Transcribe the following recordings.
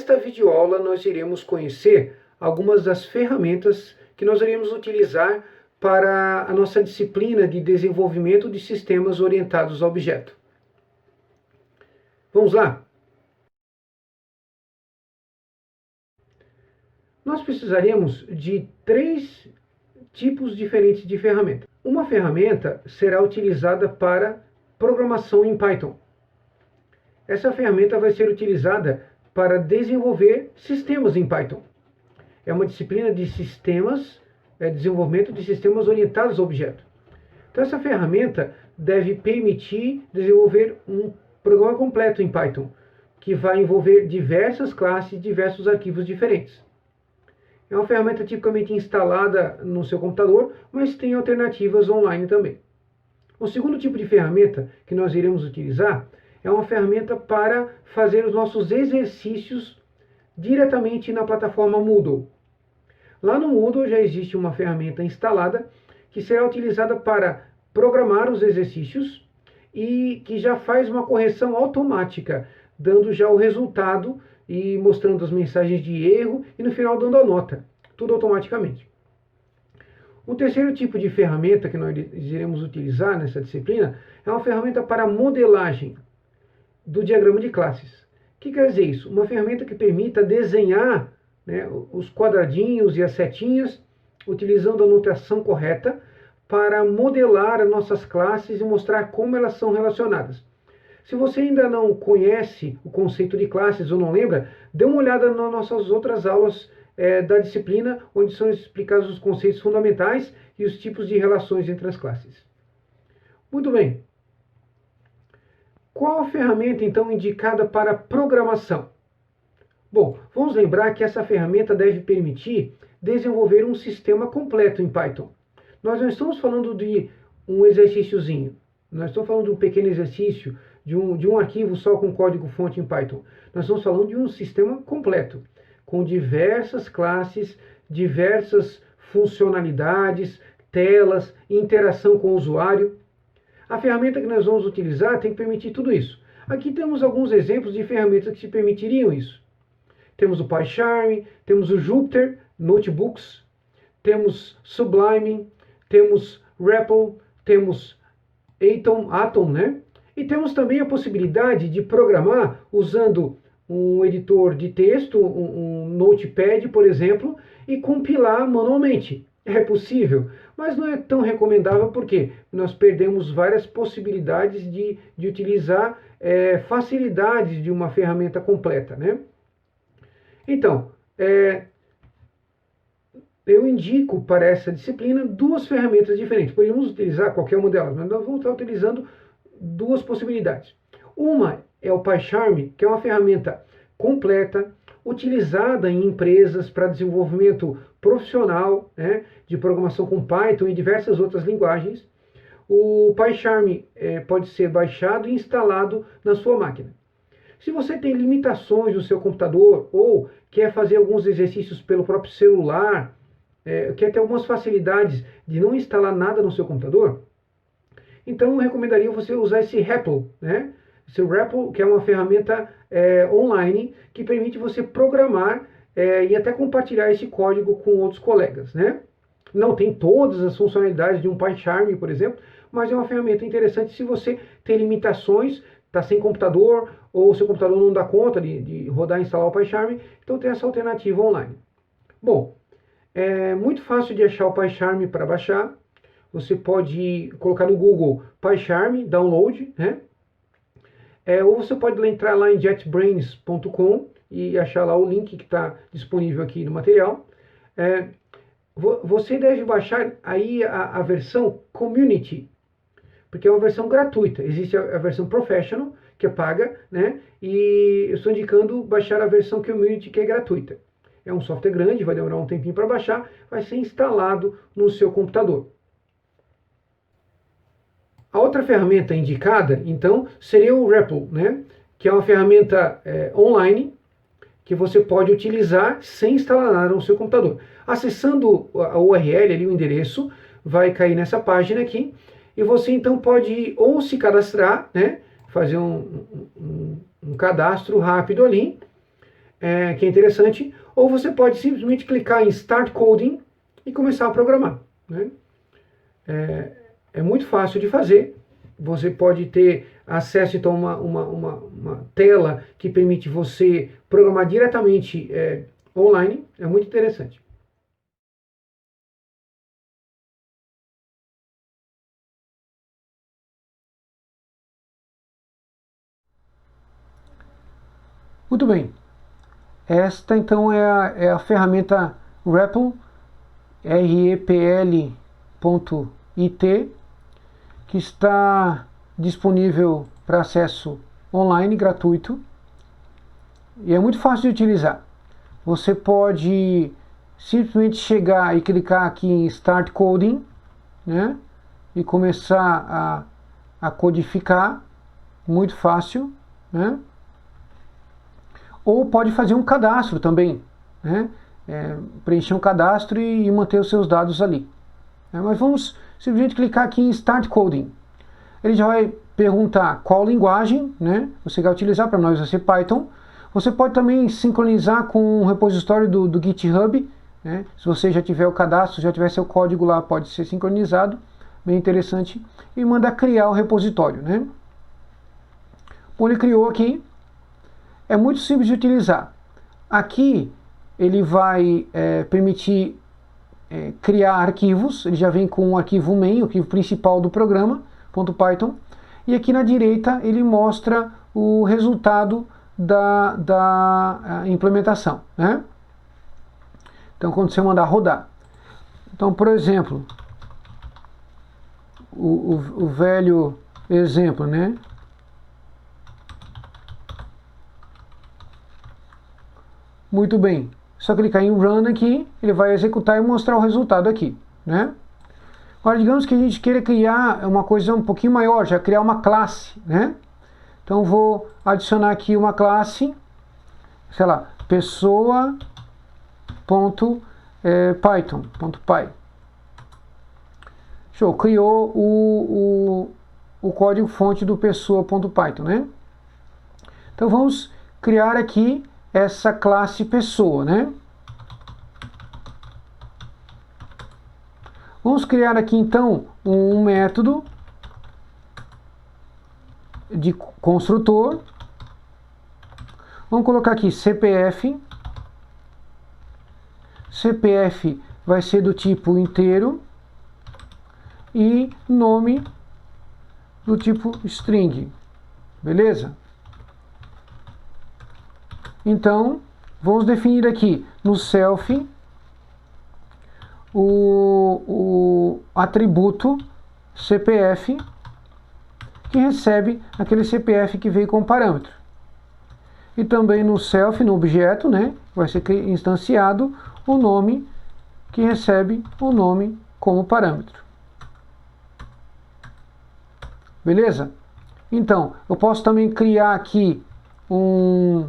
Nesta videoaula nós iremos conhecer algumas das ferramentas que nós iremos utilizar para a nossa disciplina de desenvolvimento de sistemas orientados a objeto. Vamos lá? Nós precisaríamos de 3 tipos diferentes de ferramenta. Uma ferramenta será utilizada para programação em Python. Essa ferramenta vai ser utilizada para desenvolver sistemas em Python. É uma disciplina de sistemas, desenvolvimento de sistemas orientados a objeto. Então essa ferramenta deve permitir desenvolver um programa completo em Python, que vai envolver diversas classes e diversos arquivos diferentes. É uma ferramenta tipicamente instalada no seu computador, mas tem alternativas online também. O segundo tipo de ferramenta que nós iremos utilizar é uma ferramenta para fazer os nossos exercícios diretamente na plataforma Moodle. Lá no Moodle já existe uma ferramenta instalada que será utilizada para programar os exercícios e que já faz uma correção automática, dando já o resultado e mostrando as mensagens de erro e no final dando a nota, tudo automaticamente. O terceiro tipo de ferramenta que nós iremos utilizar nessa disciplina é uma ferramenta para modelagem do diagrama de classes. O que quer dizer isso? Uma ferramenta que permita desenhar, os quadradinhos e as setinhas utilizando a notação correta para modelar as nossas classes e mostrar como elas são relacionadas. Se você ainda não conhece o conceito de classes ou não lembra, dê uma olhada nas nossas outras aulas da disciplina, onde são explicados os conceitos fundamentais e os tipos de relações entre as classes. Muito bem. Qual a ferramenta, então, indicada para programação? Bom, vamos lembrar que essa ferramenta deve permitir desenvolver um sistema completo em Python. Nós não estamos falando de um exercíciozinho, nós estamos falando de um pequeno exercício, de um arquivo só com código-fonte em Python. Nós estamos falando de um sistema completo, com diversas classes, diversas funcionalidades, telas, interação com o usuário. A ferramenta que nós vamos utilizar tem que permitir tudo isso. Aqui temos alguns exemplos de ferramentas que te permitiriam isso. Temos o PyCharm, temos o Jupyter Notebooks, temos Sublime, temos REPL, temos Atom, né? E temos também a possibilidade de programar usando um editor de texto, um Notepad, por exemplo, e compilar manualmente. É possível, mas não é tão recomendável porque nós perdemos várias possibilidades de utilizar facilidades de uma ferramenta completa, né? Então, eu indico para essa disciplina 2 ferramentas diferentes. Poderíamos utilizar qualquer uma delas, mas nós vamos estar utilizando 2 possibilidades. Uma é o PyCharm, que é uma ferramenta completa, utilizada em empresas para desenvolvimento profissional, de programação com Python e diversas outras linguagens. O PyCharm pode ser baixado e instalado na sua máquina. Se você tem limitações no seu computador ou quer fazer alguns exercícios pelo próprio celular, quer ter algumas facilidades de não instalar nada no seu computador, então eu recomendaria você usar esse REPL, Esse REPL, que é uma ferramenta online que permite você programar e até compartilhar esse código com outros colegas, Não tem todas as funcionalidades de um PyCharm, por exemplo, mas é uma ferramenta interessante se você tem limitações, está sem computador ou seu computador não dá conta de rodar e instalar o PyCharm, então tem essa alternativa online. Bom, é muito fácil de achar o PyCharm para baixar. Você pode colocar no Google PyCharm, download, ou você pode entrar lá em jetbrains.com e achar lá o link que está disponível aqui no material. Você deve baixar aí a versão Community, porque é uma versão gratuita. Existe a versão Professional, que é paga, e eu estou indicando baixar a versão Community, que é gratuita. É um software grande, vai demorar um tempinho para baixar, vai ser instalado no seu computador. A outra ferramenta indicada, então, seria o REPL, que é uma ferramenta online que você pode utilizar sem instalar nada no seu computador. Acessando a URL, ali, o endereço, vai cair nessa página aqui, e você então pode ou se cadastrar, fazer um cadastro rápido ali, que é interessante, ou você pode simplesmente clicar em Start Coding e começar a programar, né? É muito fácil de fazer. Você pode ter acesso então a uma tela que permite você programar diretamente online. É muito interessante. Muito bem. Esta então é a ferramenta REPL, REPL.it, que está disponível para acesso online gratuito e é muito fácil de utilizar. Você pode simplesmente chegar e clicar aqui em Start Coding, né, e começar a codificar, muito fácil, né? Ou pode fazer um cadastro também, né? Preencher um cadastro e manter os seus dados ali. Mas vamos simplesmente clicar aqui em Start Coding. Ele já vai perguntar qual linguagem, né, você vai utilizar. Para nós vai ser Python. Você pode também sincronizar com o repositório do GitHub, né? Se você já tiver o cadastro, já tiver seu código lá, pode ser sincronizado, bem interessante, e mandar criar o repositório, né? Bom, ele criou aqui, é muito simples de utilizar. Aqui ele vai permitir criar arquivos, ele já vem com o arquivo main, o arquivo principal do programa, .python, e aqui na direita ele mostra o resultado da implementação, né? Então quando você mandar rodar, então por exemplo, o velho exemplo, né? Muito bem, só clicar em Run aqui, ele vai executar e mostrar o resultado aqui, né? Agora digamos que a gente queira criar uma coisa um pouquinho maior, já criar uma classe, né? Então vou adicionar aqui uma classe, sei lá, pessoa.python.py. Show, criou o código fonte do pessoa.python, né? Então vamos criar aqui essa classe pessoa, né? Vamos criar aqui então um método de construtor. Vamos colocar aqui CPF. CPF vai ser do tipo inteiro e nome do tipo string. Beleza? Então, vamos definir aqui no self o atributo CPF, que recebe aquele CPF que veio com o parâmetro. E também no self, no objeto, né, vai ser instanciado o nome, que recebe o nome como parâmetro. Beleza? Então, eu posso também criar aqui um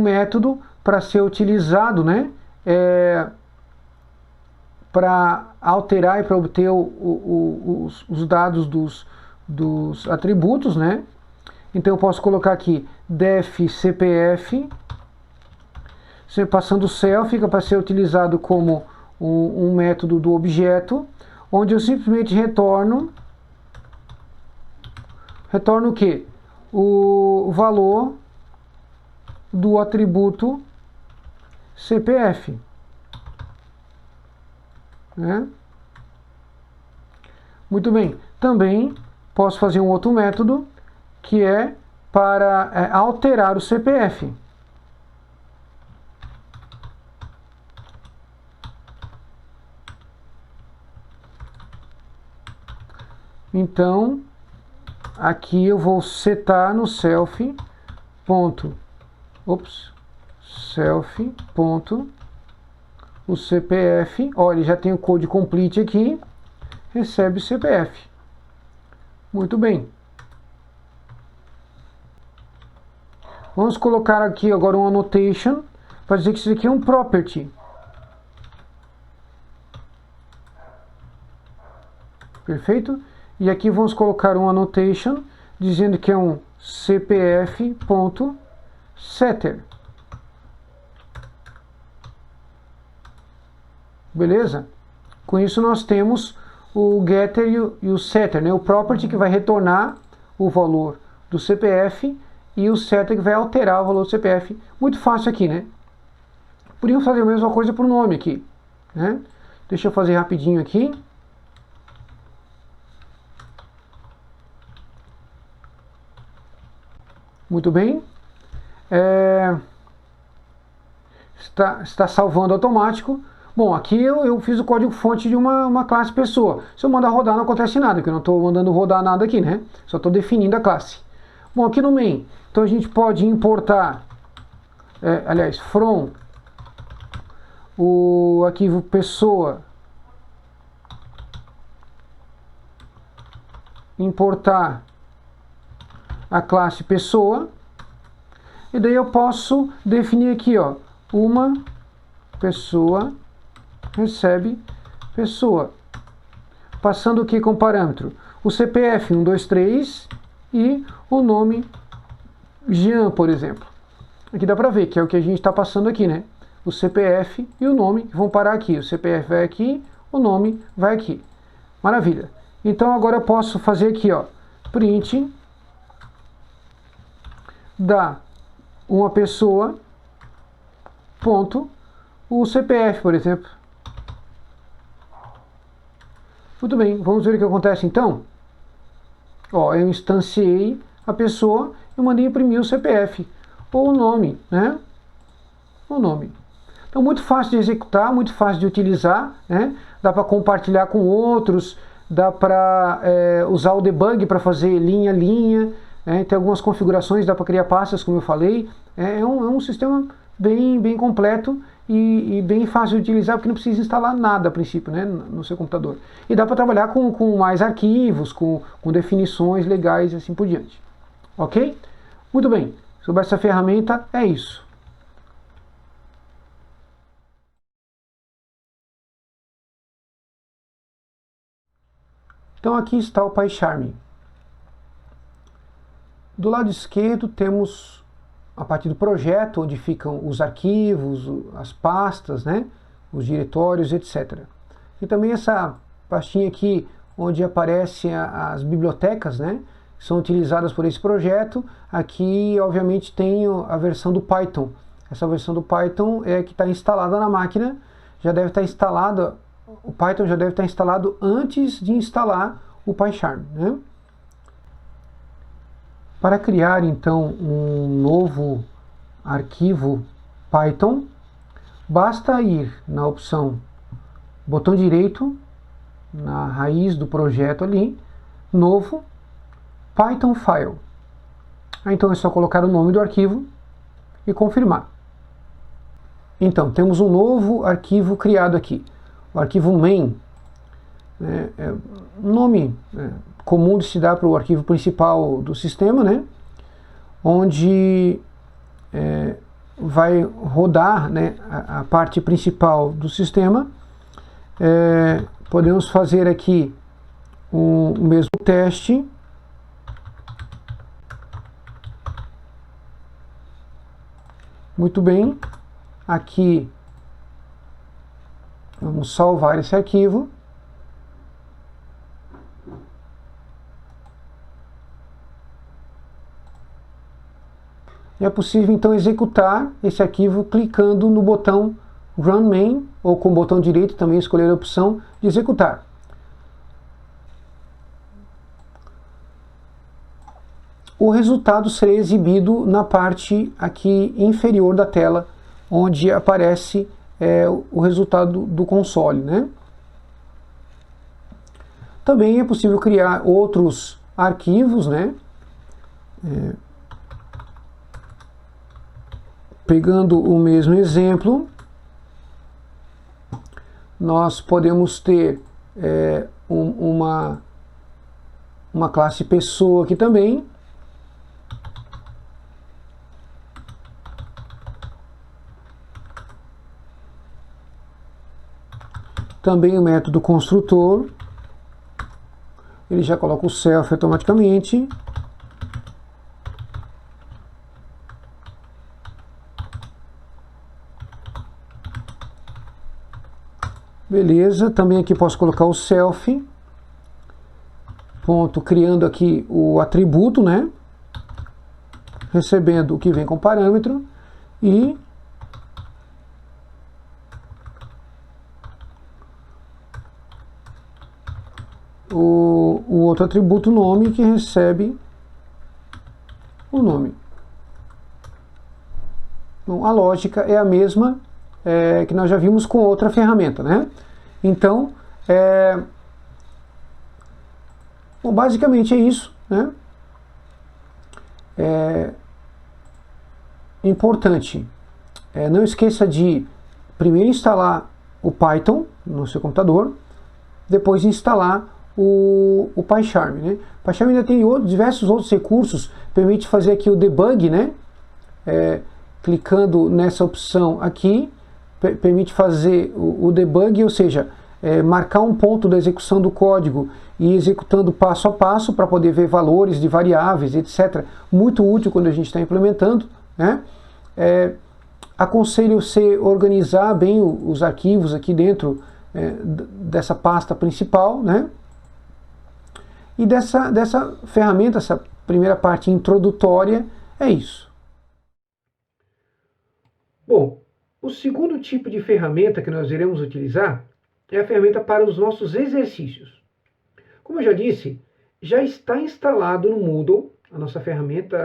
método para ser utilizado, né, para alterar e para obter os dados dos atributos, né? Então eu posso colocar aqui def CPF, passando o self, fica para ser utilizado como um método do objeto, onde eu simplesmente retorno o quê? O valor do atributo CPF, né? Muito bem, também posso fazer um outro método que é para alterar o CPF. Então, aqui eu vou setar no self ponto, self ponto, o CPF, olha, ele já tem o code complete aqui, recebe o CPF. Muito bem. Vamos colocar aqui agora um annotation para dizer que isso aqui é um property. Perfeito? E aqui vamos colocar um annotation dizendo que é um CPF ponto setter. Beleza? Com isso nós temos o getter e o setter, né? O property que vai retornar o valor do CPF e o setter que vai alterar o valor do CPF. Muito fácil aqui, né? Podíamos fazer a mesma coisa para o nome aqui, né? Deixa eu fazer rapidinho aqui. Muito bem. Está salvando automático. Bom, aqui eu fiz o código-fonte de uma classe pessoa. Se eu mandar rodar, não acontece nada, porque eu não estou mandando rodar nada aqui, né? Só estou definindo a classe. Bom, aqui no main, então a gente pode importar, from o arquivo pessoa, importar a classe pessoa, e daí eu posso definir aqui, ó, uma pessoa recebe pessoa, passando aqui com parâmetro o CPF 123 e o nome Jean, por exemplo. Aqui dá para ver que é o que a gente está passando aqui, né? O CPF e o nome vão parar aqui. O CPF vai aqui, o nome vai aqui. Maravilha. Então agora eu posso fazer aqui, ó, print da uma pessoa ponto o CPF, por exemplo. Muito bem, vamos ver o que acontece então. Ó, eu instanciei a pessoa e mandei imprimir o CPF ou o nome, né? O nome. Então, muito fácil de executar, muito fácil de utilizar, né? Dá para compartilhar com outros, dá para usar o debug para fazer linha a linha, tem algumas configurações, dá para criar pastas, como eu falei. É um sistema bem completo e bem fácil de utilizar, porque não precisa instalar nada a princípio, né, no seu computador. E dá para trabalhar com mais arquivos, com definições legais e assim por diante. Ok? Muito bem, sobre essa ferramenta é isso. Então aqui está o PyCharm. Do lado esquerdo temos a parte do projeto, onde ficam os arquivos, as pastas, né, os diretórios, etc. E também essa pastinha aqui, onde aparecem as bibliotecas, né, que são utilizadas por esse projeto. Aqui, obviamente, tem a versão do Python. Essa versão do Python é que está instalada na máquina, já deve estar instalada. O Python já deve estar instalado antes de instalar o PyCharm, né? Para criar, então, um novo arquivo Python, basta ir na opção botão direito, na raiz do projeto ali, novo, Python File. Então é só colocar o nome do arquivo e confirmar. Então, temos um novo arquivo criado aqui. O arquivo main, nome comum de se dar para o arquivo principal do sistema, né? Onde vai rodar, né, a parte principal do sistema. Podemos fazer aqui o mesmo teste. Muito bem. Aqui vamos salvar esse arquivo. E é possível então executar esse arquivo clicando no botão Run Main, ou com o botão direito também escolher a opção de executar. O resultado será exibido na parte aqui inferior da tela, onde aparece o resultado do console, né? Também é possível criar outros arquivos, né? Pegando o mesmo exemplo, nós podemos ter uma classe pessoa aqui também. Também o método construtor, ele já coloca o self automaticamente. Beleza, também aqui posso colocar o self, ponto, criando aqui o atributo, né? Recebendo o que vem com parâmetro e o outro atributo nome que recebe o nome. Bom, a lógica é a mesma que nós já vimos com outra ferramenta, né? Então, bom, basicamente é isso, né? Importante, não esqueça de primeiro instalar o Python no seu computador, depois instalar o PyCharm, né? O PyCharm ainda tem diversos outros recursos, permite fazer aqui o debug, né? Clicando nessa opção aqui, permite fazer o debug, ou seja, marcar um ponto da execução do código e executando passo a passo para poder ver valores de variáveis, etc. Muito útil quando a gente está implementando, né? Aconselho você organizar bem os arquivos aqui dentro dessa pasta principal, né? E dessa ferramenta, essa primeira parte introdutória, é isso. Bom, o segundo tipo de ferramenta que nós iremos utilizar é a ferramenta para os nossos exercícios. Como eu já disse, já está instalado no Moodle a nossa ferramenta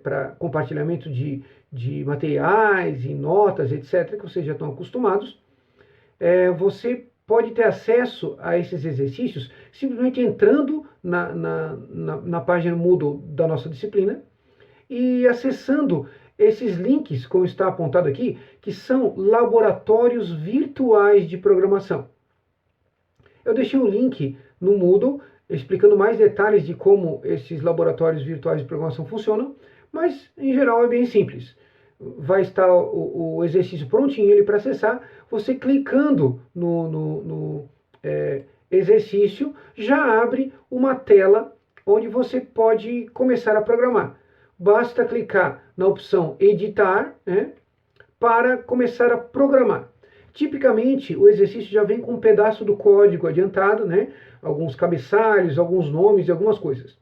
para compartilhamento de materiais e notas, etc., que vocês já estão acostumados. Você pode ter acesso a esses exercícios simplesmente entrando na página Moodle da nossa disciplina e acessando esses links, como está apontado aqui, que são laboratórios virtuais de programação. Eu deixei um link no Moodle explicando mais detalhes de como esses laboratórios virtuais de programação funcionam, mas em geral é bem simples. Vai estar o exercício prontinho ali para acessar. Você clicando no exercício, já abre uma tela onde você pode começar a programar. Basta clicar na opção editar, né, para começar a programar. Tipicamente, o exercício já vem com um pedaço do código adiantado, né, alguns cabeçalhos, alguns nomes e algumas coisas.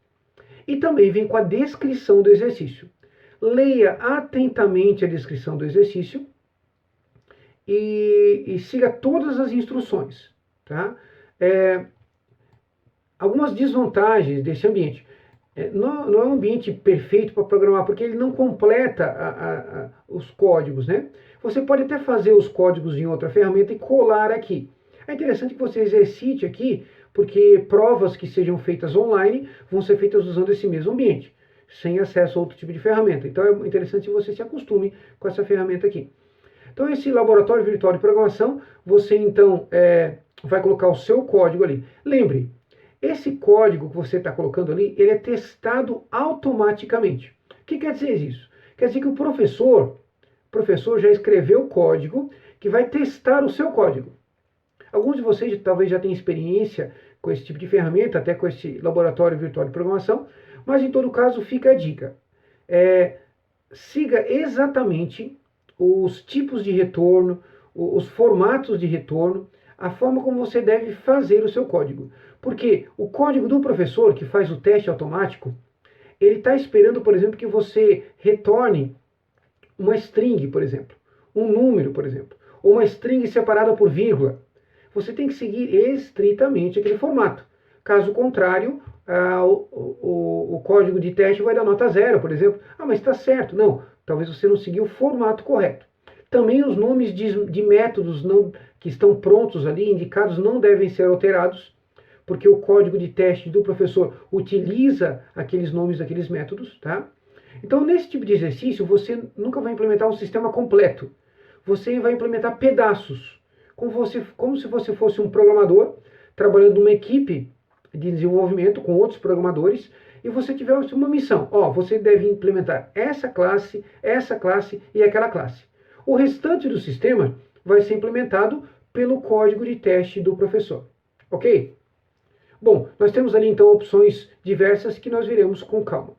E também vem com a descrição do exercício. Leia atentamente a descrição do exercício e siga todas as instruções. Tá? Algumas desvantagens desse ambiente. Não é um ambiente perfeito para programar, porque ele não completa os códigos, né? Você pode até fazer os códigos em outra ferramenta e colar aqui. É interessante que você exercite aqui, porque provas que sejam feitas online vão ser feitas usando esse mesmo ambiente, sem acesso a outro tipo de ferramenta. Então é interessante que você se acostume com essa ferramenta aqui. Então esse laboratório virtual de programação, você então vai colocar o seu código ali. Lembre, esse código que você está colocando ali, ele é testado automaticamente. O que quer dizer isso? Quer dizer que o professor já escreveu o código que vai testar o seu código. Alguns de vocês talvez já tenham experiência com esse tipo de ferramenta, até com esse laboratório virtual de programação, mas em todo caso fica a dica. Siga exatamente os tipos de retorno, os formatos de retorno, a forma como você deve fazer o seu código. Porque o código do professor, que faz o teste automático, ele está esperando, por exemplo, que você retorne uma string, por exemplo, um número, por exemplo, ou uma string separada por vírgula. Você tem que seguir estritamente aquele formato. Caso contrário, o código de teste vai dar nota 0, por exemplo. Mas está certo. Não, talvez você não seguiu o formato correto. Também os nomes de métodos que estão prontos ali, indicados, não devem ser alterados, porque o código de teste do professor utiliza aqueles nomes daqueles métodos, tá? Então, nesse tipo de exercício, você nunca vai implementar um sistema completo. Você vai implementar pedaços, como se você fosse um programador trabalhando numa equipe de desenvolvimento com outros programadores e você tiver uma missão. Você deve implementar essa classe e aquela classe. O restante do sistema vai ser implementado pelo código de teste do professor. Ok? Bom, nós temos ali então opções diversas que nós veremos com calma.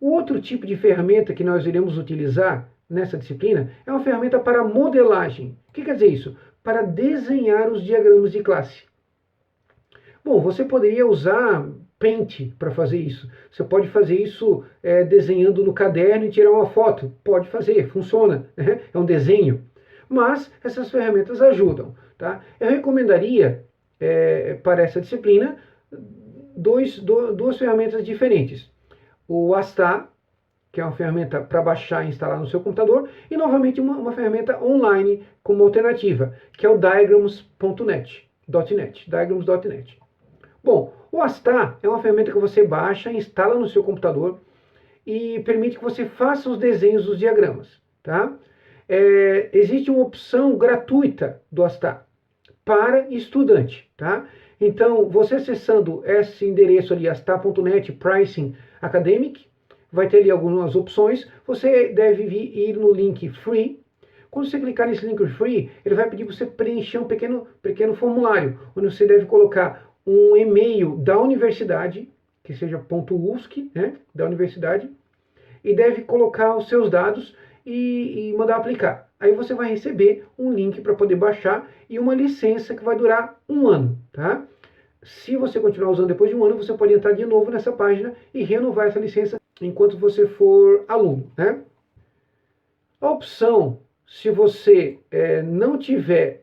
O outro tipo de ferramenta que nós iremos utilizar nessa disciplina é uma ferramenta para modelagem. O que quer dizer isso? Para desenhar os diagramas de classe. Bom, você poderia usar Paint para fazer isso. Você pode fazer isso desenhando no caderno e tirar uma foto. Pode fazer, funciona. Né? É um desenho. Mas essas ferramentas ajudam. Tá? Eu recomendaria para essa disciplina duas ferramentas diferentes. O Asta, que é uma ferramenta para baixar e instalar no seu computador, e novamente uma ferramenta online como alternativa, que é o Diagrams.net. Diagrams.net. Bom, o Asta é uma ferramenta que você baixa, instala no seu computador e permite que você faça os desenhos dos diagramas. Tá? Existe uma opção gratuita do Asta para estudante. Tá? Então, você acessando esse endereço ali, asta.net Pricing Academic, vai ter ali algumas opções. Você deve ir no link Free. Quando você clicar nesse link Free, ele vai pedir para você preencher um pequeno formulário, onde você deve colocar um e-mail da universidade, que seja .usc, né, da universidade, e deve colocar os seus dados e mandar aplicar. Aí você vai receber um link para poder baixar e uma licença que vai durar 1 ano. Tá? Se você continuar usando depois de 1 ano, você pode entrar de novo nessa página e renovar essa licença enquanto você for aluno. Né? A opção, se você não tiver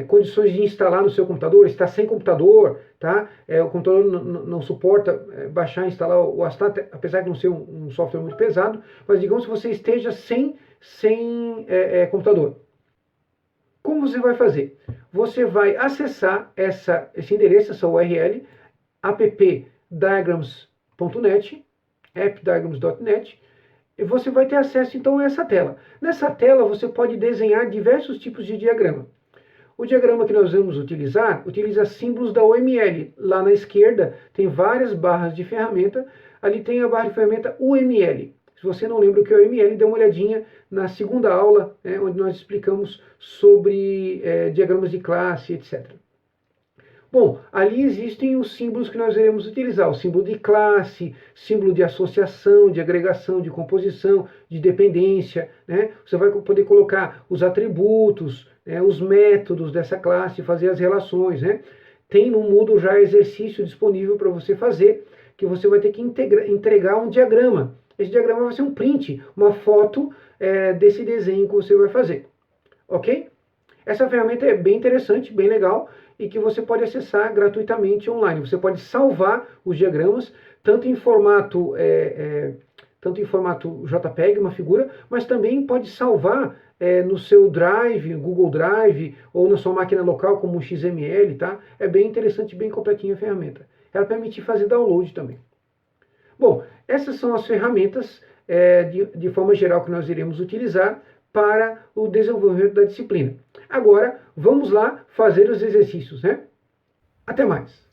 condições de instalar no seu computador, está sem computador, tá? O computador não suporta baixar e instalar o Asta, apesar de não ser um software muito pesado, mas digamos que você esteja sem computador. Como você vai fazer? Você vai acessar esse endereço, essa URL, appdiagrams.net, appdiagrams.net, e você vai ter acesso então a essa tela. Nessa tela você pode desenhar diversos tipos de diagrama. O diagrama que nós vamos utilizar, utiliza símbolos da UML. Lá na esquerda tem várias barras de ferramenta, ali tem a barra de ferramenta UML. Se você não lembra o que é o UML, dê uma olhadinha na segunda aula, onde nós explicamos sobre diagramas de classe, etc. Bom, ali existem os símbolos que nós iremos utilizar, o símbolo de classe, símbolo de associação, de agregação, de composição, de dependência, né? Você vai poder colocar os atributos, os métodos dessa classe, fazer as relações, né? Tem no Moodle já exercício disponível para você fazer, que você vai ter que entregar um diagrama. Esse diagrama vai ser um print, uma foto desse desenho que você vai fazer, ok? Essa ferramenta é bem interessante, bem legal, e que você pode acessar gratuitamente online. Você pode salvar os diagramas, tanto em formato JPEG, uma figura, mas também pode salvar no seu Drive, Google Drive, ou na sua máquina local, como um XML, tá? É bem interessante, bem completinha a ferramenta. Ela permite fazer download também. Bom, essas são as ferramentas, de forma geral, que nós iremos utilizar para o desenvolvimento da disciplina. Agora, vamos lá fazer os exercícios, né? Até mais!